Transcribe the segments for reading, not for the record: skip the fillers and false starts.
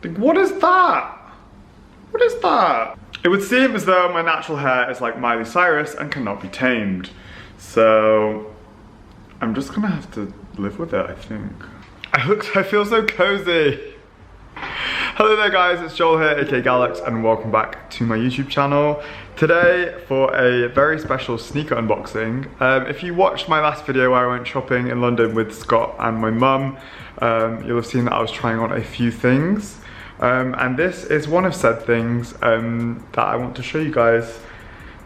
Like, what is that? What is that? It would seem as though my natural hair is like Miley Cyrus and cannot be tamed. So I'm just gonna have to live with it, I think. I feel so cozy. Hello there guys, it's Joel here, aka Gallucks, and welcome back to my YouTube channel. Today for a very special sneaker unboxing. If you watched my last video where I went shopping in London with Scott and my mum, you'll have seen that I was trying on a few things. And this is one of said things that I want to show you guys,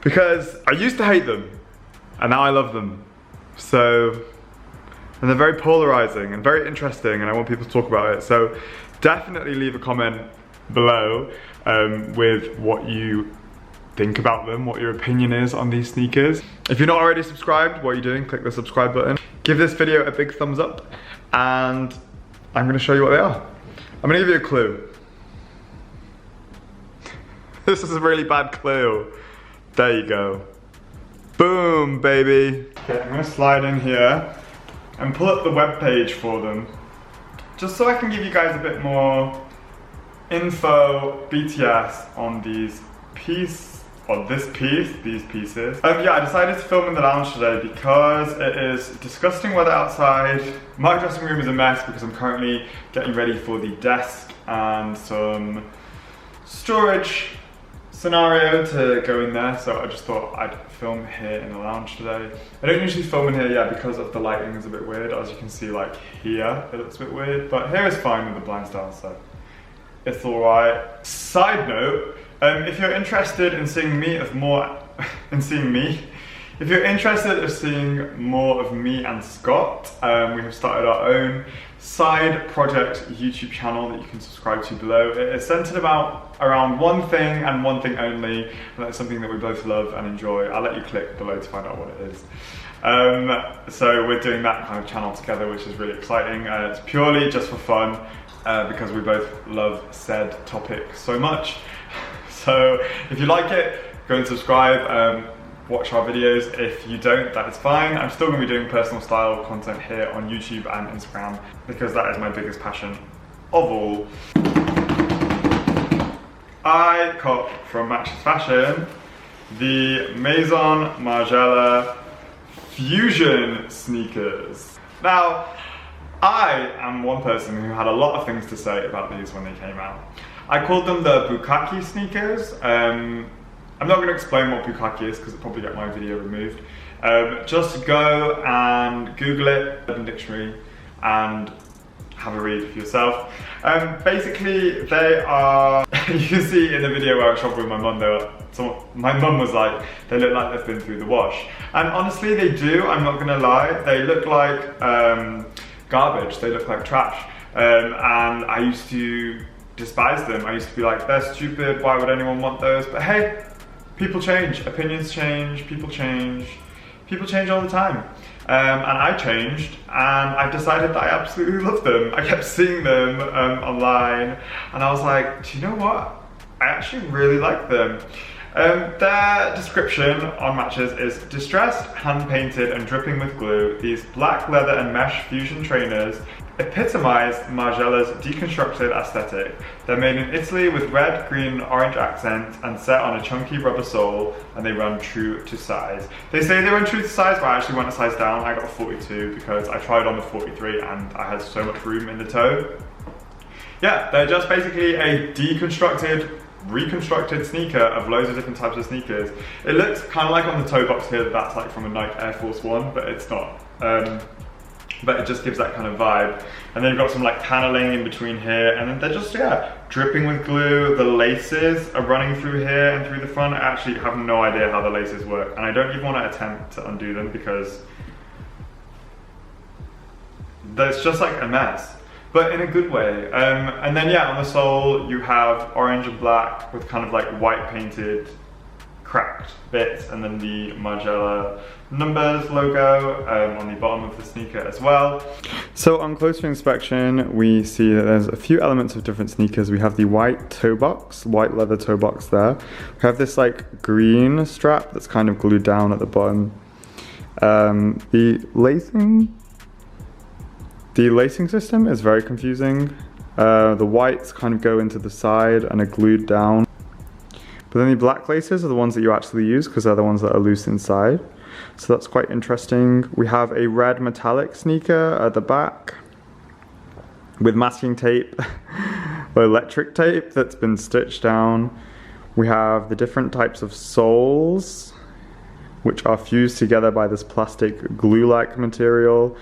because I used to hate them and now I love them. And they're very polarizing and very interesting, and I want people to talk about it. So definitely leave a comment below with what you think about them, what your opinion is on these sneakers. If you're not already subscribed, what are you doing? Click the subscribe button. Give this video a big thumbs up, and I'm gonna show you what they are. I'm gonna give you a clue. This is a really bad clue. There you go. Boom, baby. Okay, I'm gonna slide in here and pull up the web page for them, just so I can give you guys a bit more info, BTS, on these these pieces. Yeah, I decided to film in the lounge today because it is disgusting weather outside. My dressing room is a mess because I'm currently getting ready for the desk and some storage scenario to go in there, so I just thought I'd film here in the lounge today. I don't usually film in here, because of the lighting is a bit weird. As you can see, like here, it looks a bit weird, but here is fine with the blinds down, so it's alright. Side note, if you're interested in seeing me if you're interested in seeing more of me and Scott, we have started our own side project YouTube channel that you can subscribe to below. It is centered around one thing and one thing only, and that's something that we both love and enjoy. I'll let you click below to find out what it is. So we're doing that kind of channel together, which is really exciting. It's purely just for fun, because we both love said topic so much. So if you like it, go and subscribe. Watch our videos. If you don't, that is fine. I'm still going to be doing personal style content here on YouTube and Instagram, because that is my biggest passion of all. I cop from Matches Fashion the Maison Margiela Fusion sneakers. Now, I am one person who had a lot of things to say about these when they came out. I called them the Bukkake sneakers. I'm not going to explain what Bukkake is because it'll probably get my video removed. Just go and Google it in the dictionary and have a read for yourself. Basically, they are, you can see in the video where I was shopping with my mum, my mum was like, they look like they've been through the wash. And honestly, they do, I'm not going to lie. They look like garbage, they look like trash. And I used to despise them. I used to be like, they're stupid, why would anyone want those? But hey, people change, opinions change, people change all the time. And I changed, and I've decided that I absolutely love them. I kept seeing them online, and I was like, do you know what? I actually really like them. Their description on Matches is distressed, hand-painted and dripping with glue. These black leather and mesh fusion trainers epitomize Margiela's deconstructed aesthetic. They're made in Italy with red, green, and orange accents and set on a chunky rubber sole, and they run true to size. They say they run true to size, but I actually went a size down. I got a 42 because I tried on the 43 and I had so much room in the toe. Yeah, they're just basically a reconstructed sneaker of loads of different types of sneakers. It looks kind of like on the toe box here that's like from a Nike Air Force One, but it's not. But it just gives that kind of vibe. And then you've got some like paneling in between here, and then they're just, dripping with glue. The laces are running through here and through the front. I actually have no idea how the laces work, and I don't even want to attempt to undo them because that's just like a mess, but in a good way. And then on the sole you have orange and black with kind of like white painted cracked bits, and then the Margiela numbers logo on the bottom of the sneaker as well. So on closer inspection, we see that there's a few elements of different sneakers. We have the white toe box, white leather toe box there. We have this like green strap that's kind of glued down at the bottom. The lacing system is very confusing. The whites kind of go into the side and are glued down. But then the black laces are the ones that you actually use because they're the ones that are loose inside. So that's quite interesting. We have a red metallic sneaker at the back with masking tape or electric tape that's been stitched down. We have the different types of soles, which are fused together by this plastic glue-like material.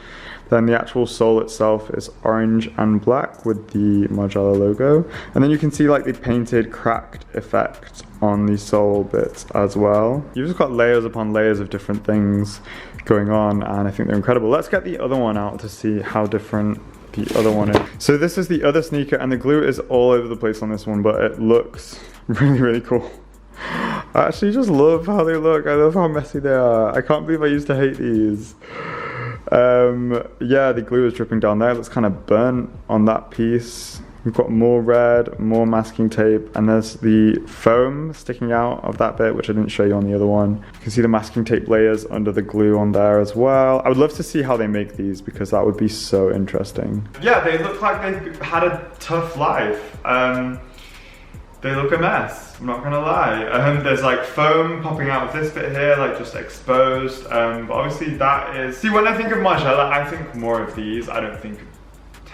Then the actual sole itself is orange and black with the Margiela logo. And then you can see like the painted cracked effect on the sole bits as well. You've just got layers upon layers of different things going on, and I think they're incredible. Let's get the other one out to see how different the other one is. So this is the other sneaker, and the glue is all over the place on this one, but it looks really, really cool. I actually just love how they look. I love how messy they are. I can't believe I used to hate these. Yeah, the glue is dripping down there. It looks kind of burnt on that piece. We've got more red, more masking tape, and there's the foam sticking out of that bit, which I didn't show you on the other one. You can see the masking tape layers under the glue on there as well. I would love to see how they make these because that would be so interesting. Yeah, they look like they've had a tough life. They look a mess, I'm not gonna lie. There's like foam popping out of this bit here, like just exposed. But obviously that is... See, when I think of Margiela, I think more of these. I don't think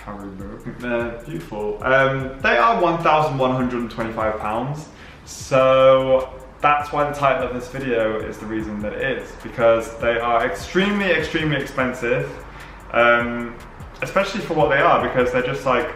Haribo. They're beautiful. They are £1,125. So that's why the title of this video is the reason that it is, because they are extremely, extremely expensive. Especially for what they are, because they're just like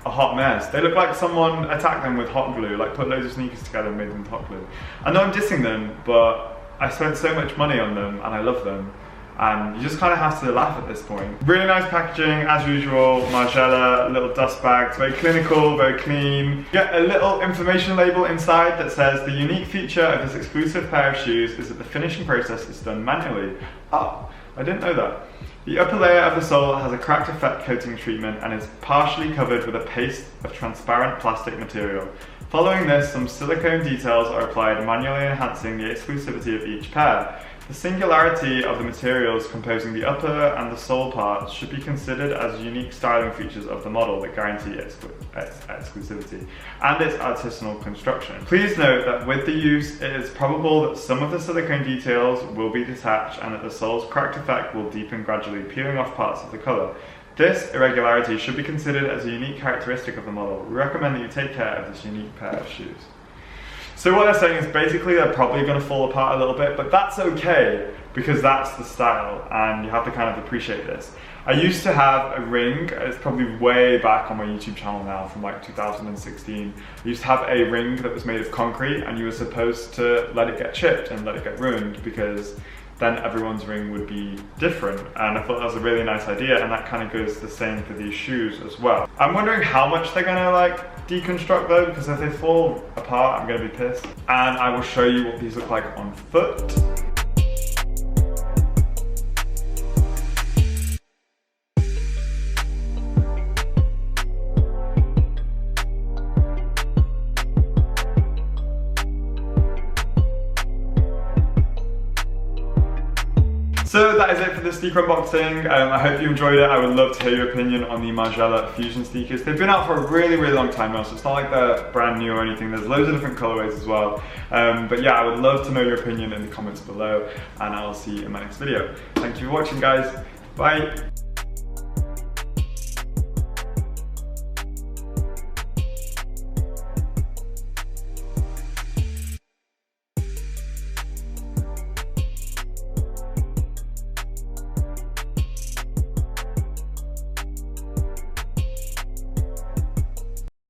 a hot mess. They look like someone attacked them with hot glue, like put loads of sneakers together and made them with hot glue. I know I'm dissing them, but I spent so much money on them and I love them. And you just kind of have to laugh at this point. Really nice packaging, as usual. Margiela, little dust bags, very clinical, very clean. You get a little information label inside that says the unique feature of this exclusive pair of shoes is that the finishing process is done manually. Oh, I didn't know that. The upper layer of the sole has a cracked effect coating treatment and is partially covered with a paste of transparent plastic material. Following this, some silicone details are applied, manually enhancing the exclusivity of each pair. The singularity of the materials composing the upper and the sole parts should be considered as unique styling features of the model that guarantee its exclusivity and its artisanal construction. Please note that with the use, it is probable that some of the silicone details will be detached and that the sole's cracked effect will deepen gradually, peeling off parts of the colour. This irregularity should be considered as a unique characteristic of the model. We recommend that you take care of this unique pair of shoes. So what they're saying is basically they're probably going to fall apart a little bit, but that's okay because that's the style and you have to kind of appreciate this. I used to have a ring, it's probably way back on my YouTube channel now from like 2016. I used to have a ring that was made of concrete and you were supposed to let it get chipped and let it get ruined because then everyone's ring would be different, and I thought that was a really nice idea, and that kind of goes the same for these shoes as well. I'm wondering how much they're gonna like deconstruct though, because if they fall apart I'm gonna be pissed. And I will show you what these look like on foot. So that is it for the sneaker unboxing. I hope you enjoyed it. I would love to hear your opinion on the Margiela Fusion sneakers. They've been out for a really, really long time now, so it's not like they're brand new or anything. There's loads of different colorways as well. But yeah, I would love to know your opinion in the comments below, and I'll see you in my next video. Thank you for watching, guys. Bye.